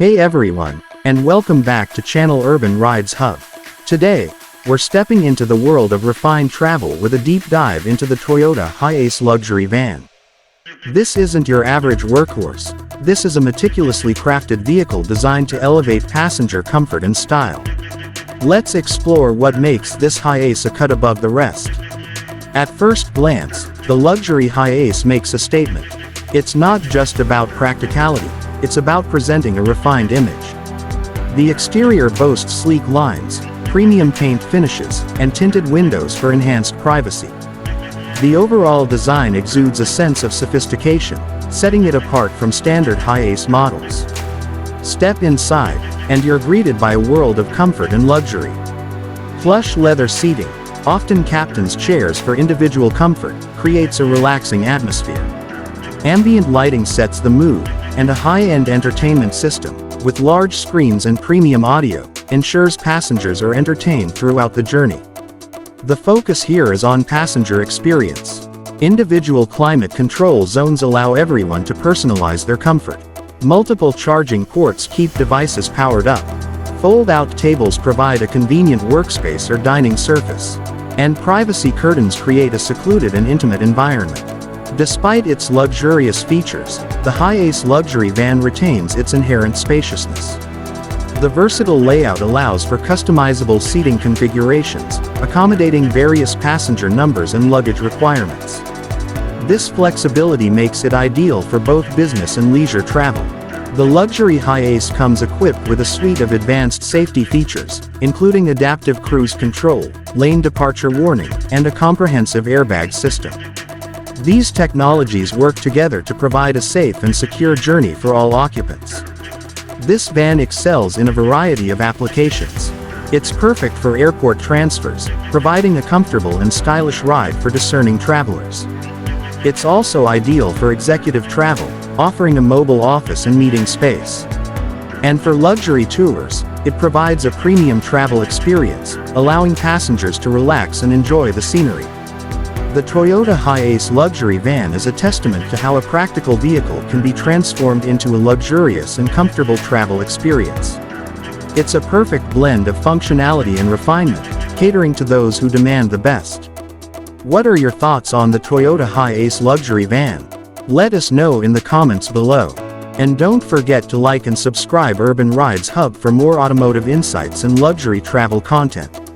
Hey everyone, and welcome back to channel Urban Rides Hub. Today, we're stepping into the world of refined travel with a deep dive into the Toyota Hiace luxury van. This isn't your average workhorse. This is a meticulously crafted vehicle designed to elevate passenger comfort and style. Let's explore what makes this Hiace a cut above the rest. At first glance, the luxury Hiace makes a statement. It's not just about practicality, it's about presenting a refined image. The exterior boasts sleek lines, premium paint finishes, and tinted windows for enhanced privacy. The overall design exudes a sense of sophistication, setting it apart from standard Hiace models. Step inside, and you're greeted by a world of comfort and luxury. Plush leather seating, often captain's chairs for individual comfort, creates a relaxing atmosphere. Ambient lighting sets the mood, and a high-end entertainment system, with large screens and premium audio, ensures passengers are entertained throughout the journey. The focus here is on passenger experience. Individual climate control zones allow everyone to personalize their comfort. Multiple charging ports keep devices powered up. Fold-out tables provide a convenient workspace or dining surface. And privacy curtains create a secluded and intimate environment. Despite its luxurious features, the Hiace luxury van retains its inherent spaciousness. The versatile layout allows for customizable seating configurations, accommodating various passenger numbers and luggage requirements. This flexibility makes it ideal for both business and leisure travel. The luxury Hiace comes equipped with a suite of advanced safety features, including adaptive cruise control, lane departure warning, and a comprehensive airbag system. These technologies work together to provide a safe and secure journey for all occupants. This van excels in a variety of applications. It's perfect for airport transfers, providing a comfortable and stylish ride for discerning travelers. It's also ideal for executive travel, offering a mobile office and meeting space. And for luxury tours, it provides a premium travel experience, allowing passengers to relax and enjoy the scenery. The Toyota Hiace luxury van is a testament to how a practical vehicle can be transformed into a luxurious and comfortable travel experience. It's a perfect blend of functionality and refinement, catering to those who demand the best. What are your thoughts on the Toyota Hiace luxury van? Let us know in the comments below. And don't forget to like and subscribe Urban Rides Hub for more automotive insights and luxury travel content.